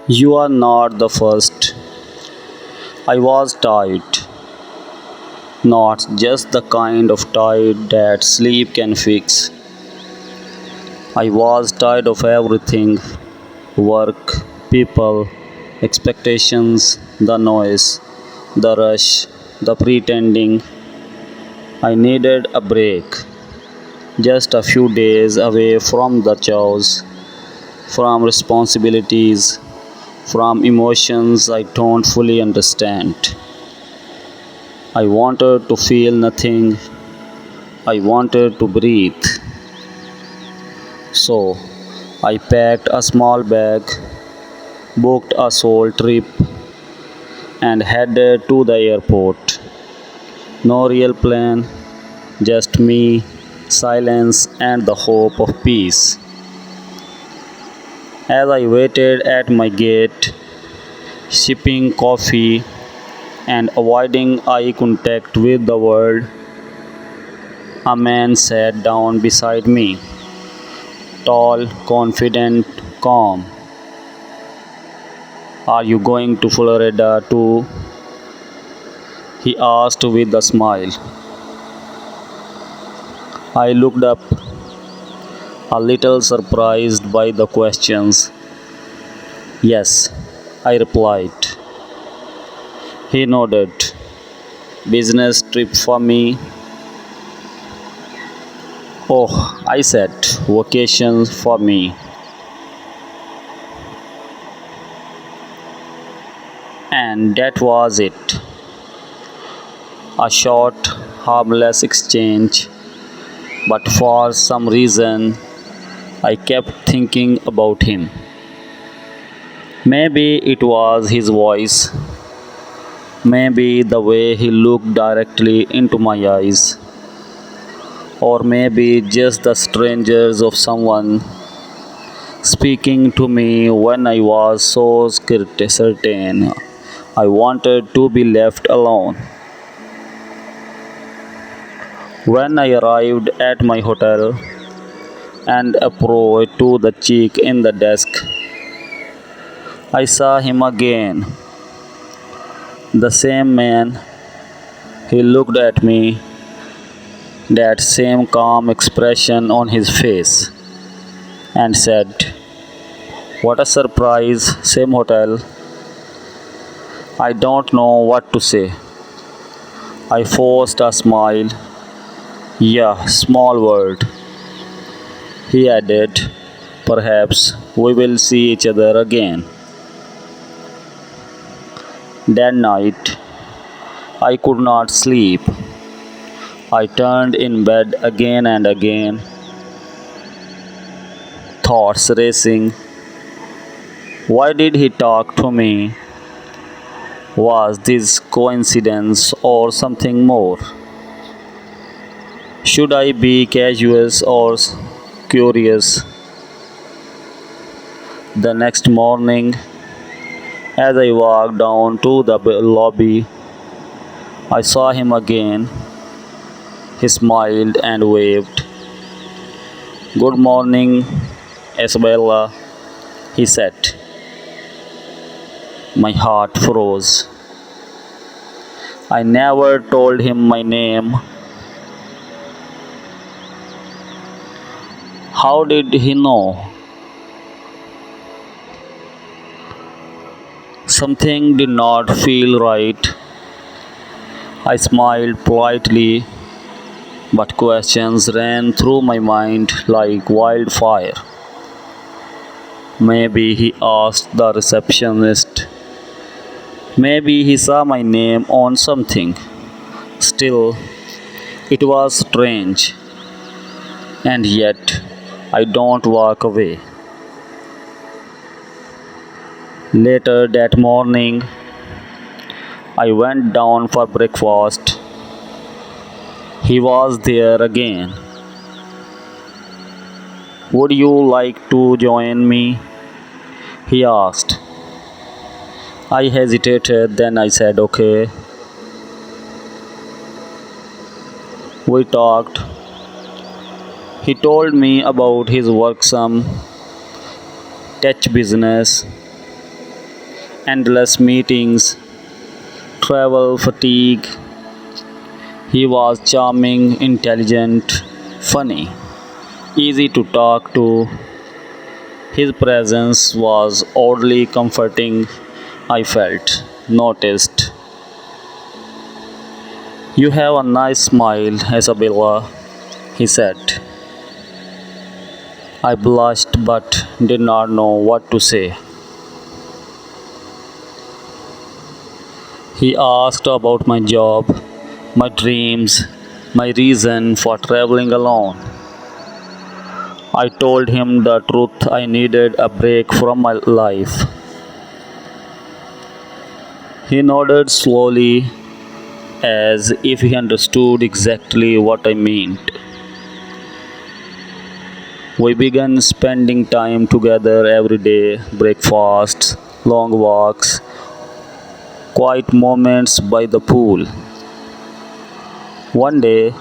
You are not the first. I was tired, not just the kind of tired that sleep can fix. I was tired of everything: work, people, expectations, the noise, the rush, the pretending. I needed a break, just a few days away from the chores, from responsibilities, from emotions I don't fully understand. I wanted to feel nothing, I wanted to breathe. So I packed a small bag, booked a sole trip, and headed to the airport. No real plan, just me, silence, and the hope of peace. As I waited at my gate, sipping coffee and avoiding eye contact with the world, a man sat down beside me, tall, confident, calm. Are you going to Florida too? He asked with a smile. I looked up, a little surprised by the questions. Yes, I replied. He nodded. Business trip for me? Oh, I said, vacation for me. And that was it. A short, harmless exchange, but for some reason I kept thinking about him. Maybe it was his voice, maybe the way he looked directly into my eyes, or maybe just the strangers of someone speaking to me when I was so certain I wanted to be left alone. When I arrived at my hotel and approached to the chick in the desk, I saw him again. The same man. He looked at me, that same calm expression on his face, and said, "What a surprise, same hotel." I don't know what to say. I forced a smile. Yeah, small world. He added, "Perhaps we will see each other again." That night, I could not sleep. I turned in bed again and again, thoughts racing. Why did he talk to me? Was this coincidence or something more? Should I be curious or curious? The next morning, as I walked down to the lobby, I saw him again. He smiled and waved. "Good morning, Isabella," he said. My heart froze. I never told him my name. How did he know? Something did not feel right. I smiled politely, but questions ran through my mind like wildfire. Maybe he asked the receptionist. Maybe he saw my name on something. Still, it was strange. And yet, I don't walk away. Later that morning, I went down for breakfast. He was there again. "Would you like to join me?" he asked. I hesitated, then I said, "Okay." We talked. He told me about his work, some tech business, endless meetings, travel fatigue. He was charming, intelligent, funny, easy to talk to. His presence was oddly comforting, I felt, noticed. You have a nice smile, Isabella, he said. I blushed but did not know what to say. He asked about my job, my dreams, my reason for traveling alone. I told him the truth, I needed a break from my life. He nodded slowly as if he understood exactly what I meant. We began spending time together every day, breakfasts, long walks, quiet moments by the pool. One day,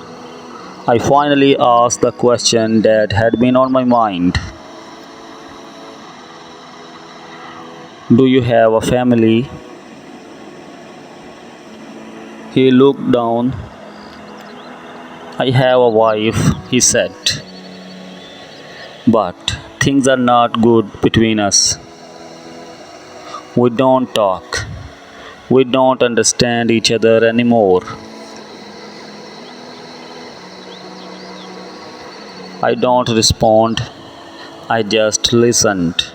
I finally asked the question that had been on my mind. Do you have a family? He looked down. I have a wife, he said. But things are not good between us. We don't talk. We don't understand each other anymore. I don't respond. I just listened.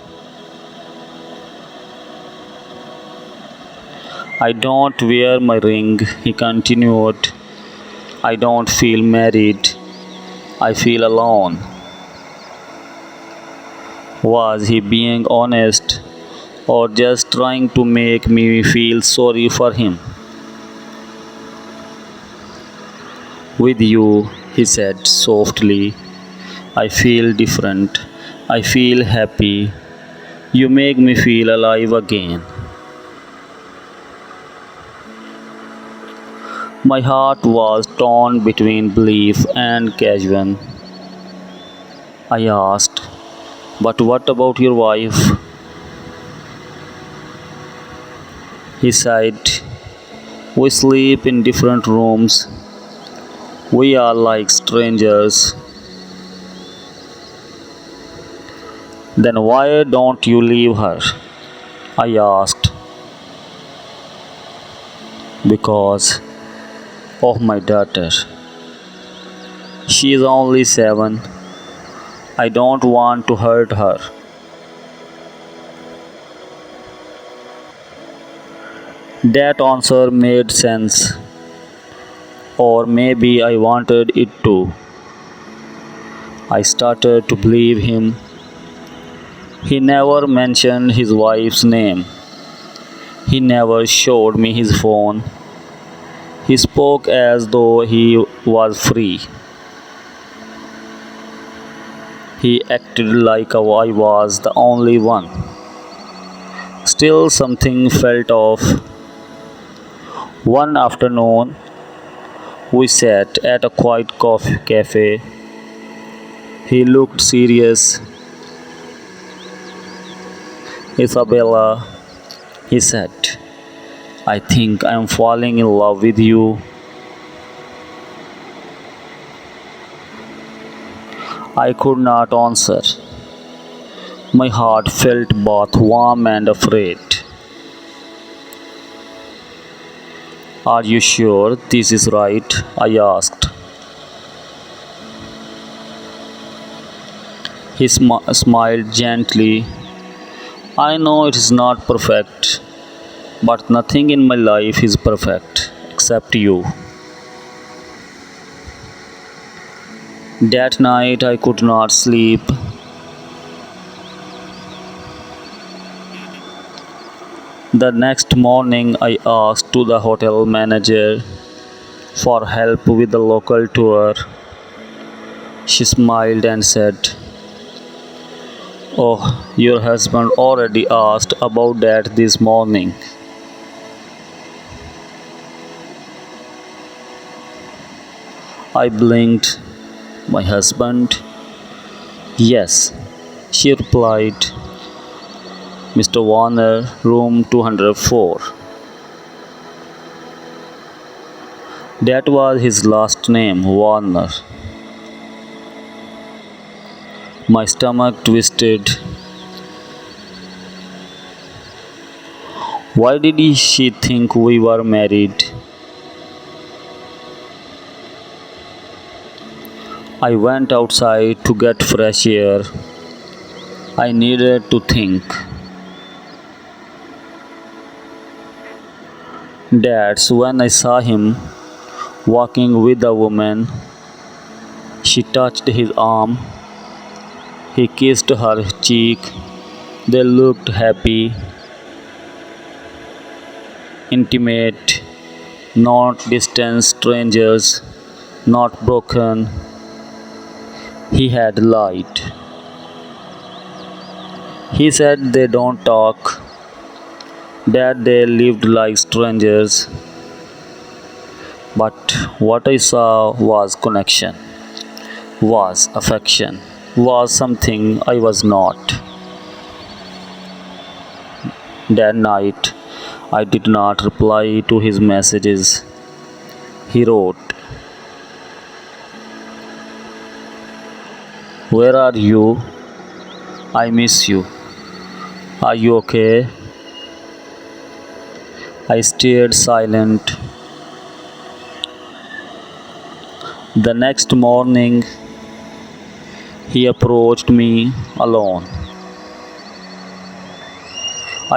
I don't wear my ring, he continued. I don't feel married. I feel alone. Was he being honest or just trying to make me feel sorry for him? With you, he said softly, I feel different. I feel happy. You make me feel alive again. My heart was torn between belief and casual. I asked, but what about your wife? He said, we sleep in different rooms. We are like strangers. Then why don't you leave her? I asked. Because of my daughter. She is only 7. I don't want to hurt her. That answer made sense. Or maybe I wanted it to. I started to believe him. He never mentioned his wife's name. He never showed me his phone. He spoke as though he was free. He acted like I was the only one. Still, something felt off. One afternoon, we sat at a quiet coffee cafe. He looked serious. Isabella, he said, I think I am falling in love with you. I could not answer. My heart felt both warm and afraid. Are you sure this is right? I asked. He smiled gently. I know it is not perfect, but nothing in my life is perfect except you. That night I could not sleep. The next morning I asked to the hotel manager for help with the local tour. She smiled and said, oh, your husband already asked about that this morning. I blinked. My husband? Yes, she replied. Mr. Warner, room 204. That was his last name, Warner. My stomach twisted. Why did she think we were married? I went outside to get fresh air. I needed to think. That's when I saw him walking with a woman. She touched his arm. He kissed her cheek. They looked happy, intimate, not distant strangers, not broken. He had lied. He said they don't talk, that they lived like strangers. But what I saw was connection, was affection, was something I was not. That night, I did not reply to his messages. He wrote, "Where are you? I miss you. Are you okay?" I stayed silent. The next morning, he approached me alone.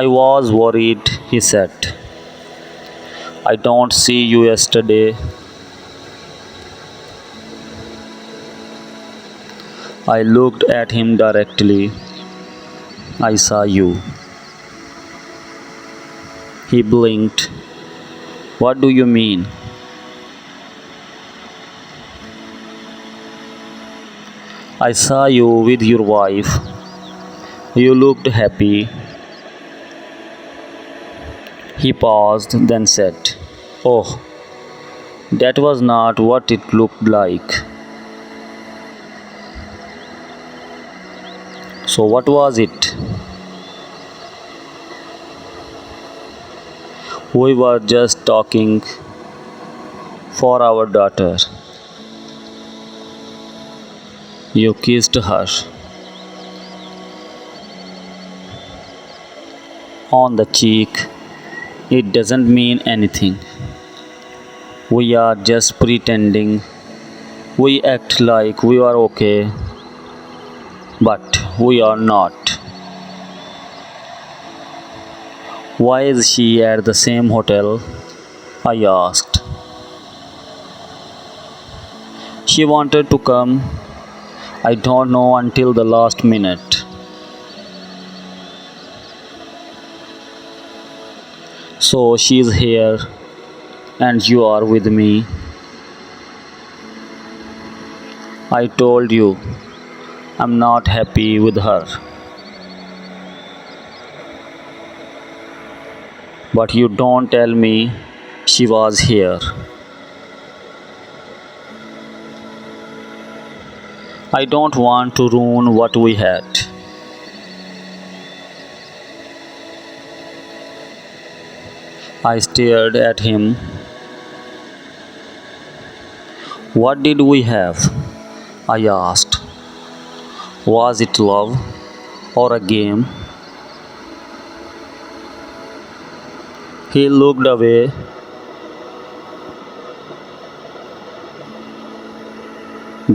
"I was worried," he said. "I don't see you yesterday." I looked at him directly. "I saw you." He blinked. "What do you mean?" "I saw you with your wife. You looked happy." He paused, then said, "Oh, that was not what it looked like." "So what was it?" "We were just talking for our daughter." "You kissed her." "On the cheek. It doesn't mean anything. We are just pretending. We act like we are okay, but we are not." "Why is she at the same hotel?" I asked. "She wanted to come. I don't know until the last minute." "So she is here and you are with me." "I told you I'm not happy with her." "But you don't tell me she was here." "I don't want to ruin what we had." I stared at him. "What did we have?" I asked. "Was it love or a game?" He looked away.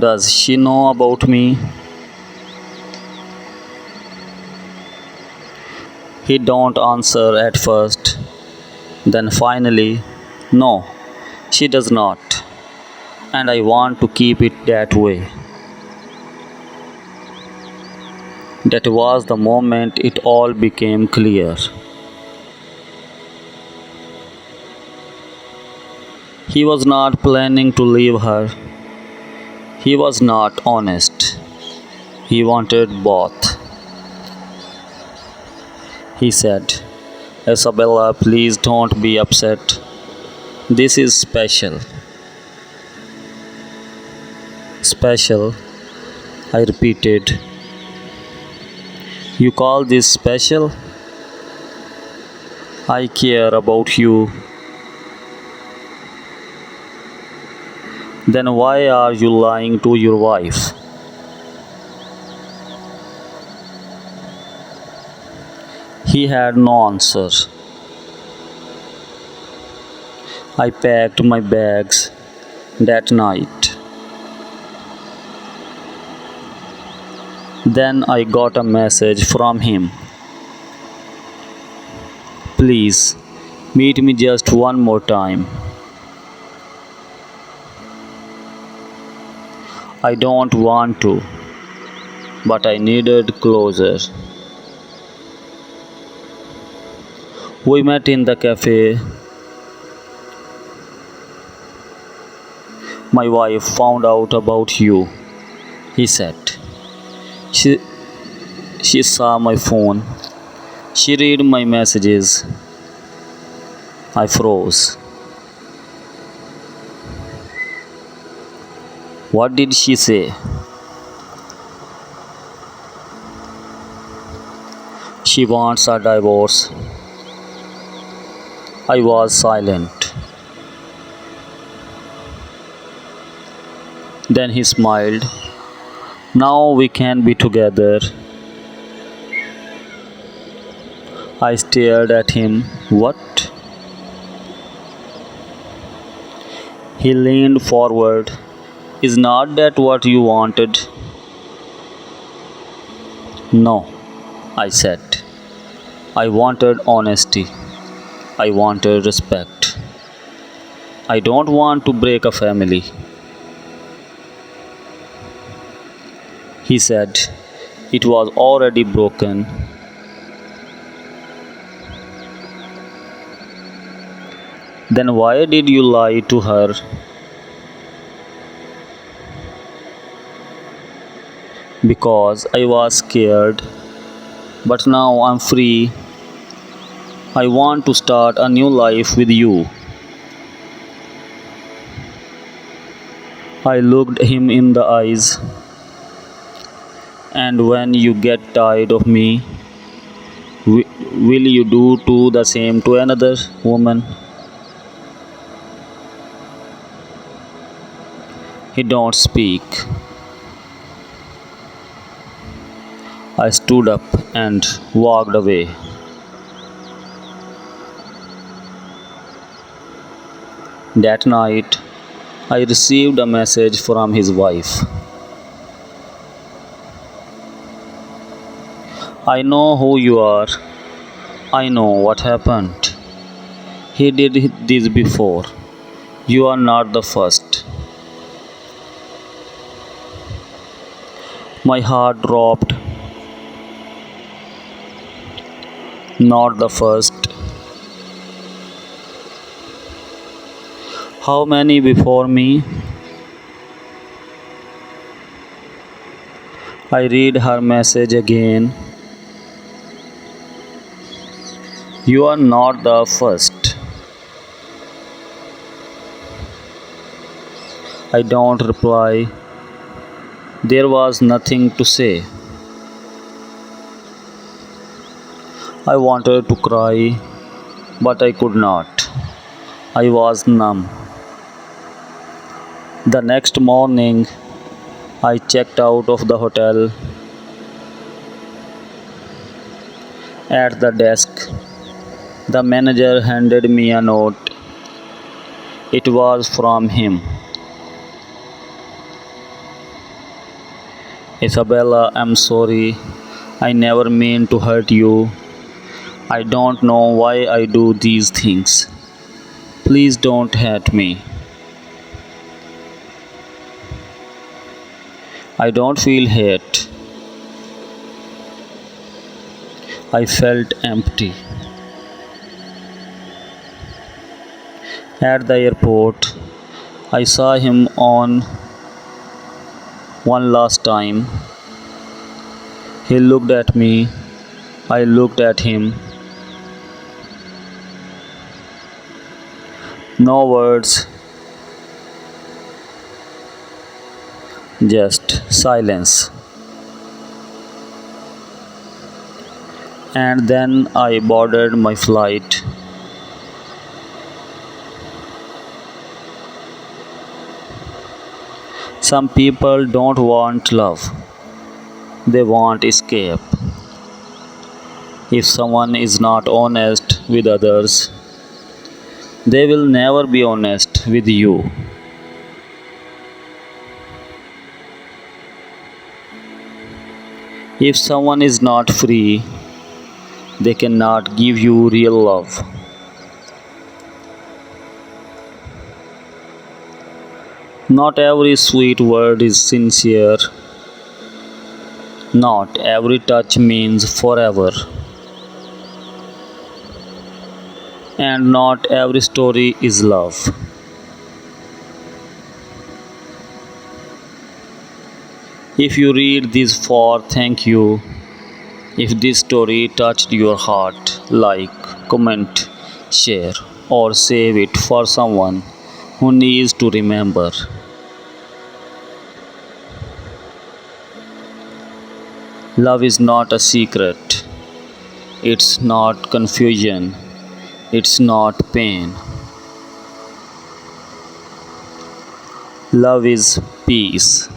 "Does she know about me?" He don't answer at first. Then finally, "No, she does not. And I want to keep it that way." That was the moment it all became clear. He was not planning to leave her. He was not honest. He wanted both. He said, "Isabella, please don't be upset. This is special." "Special?" I repeated. "You call this special?" I care about you. Then why are you lying to your wife? He had no answer. I packed my bags that night. Then I got a message from him. Please, meet me just one more time. I don't want to, but I needed closure. We met in the cafe. My wife found out about you, he said. She, she saw my phone. She read my messages. I froze. What did she say? She wants a divorce. I was silent. Then he smiled. Now we can be together. I stared at him. What? He leaned forward. Is not that what you wanted? No, I said. I wanted honesty. I wanted respect. I don't want to break a family. He said, it was already broken. Then why did you lie to her? Because I was scared. But now I'm free. I want to start a new life with you. I looked him in the eyes. And when you get tired of me, will you do the same to another woman? He don't speak. I stood up and walked away. That night, I received a message from his wife. I know who you are. I know what happened. He did this before. You are not the first. My heart dropped. Not the first. How many before me? I read her message again. You are not the first. I don't reply. There was nothing to say. I wanted to cry, but I could not. I was numb. The next morning, I checked out of the hotel. At the desk, the manager handed me a note. It was from him. Isabella, I'm sorry. I never mean to hurt you. I don't know why I do these things. Please don't hate me. I don't feel hate. I felt empty. At the airport, I saw him on one last time. He looked at me. I looked at him. No words, just silence. And then I boarded my flight. Some people don't want love, they want escape. If someone is not honest with others, they will never be honest with you. If someone is not free, they cannot give you real love. Not every sweet word is sincere. Not every touch means forever. And not every story is love. If you read this for thank you, if this story touched your heart, like, comment, share, or save it for someone who needs to remember. Love is not a secret. It's not confusion. It's not pain. Love is peace.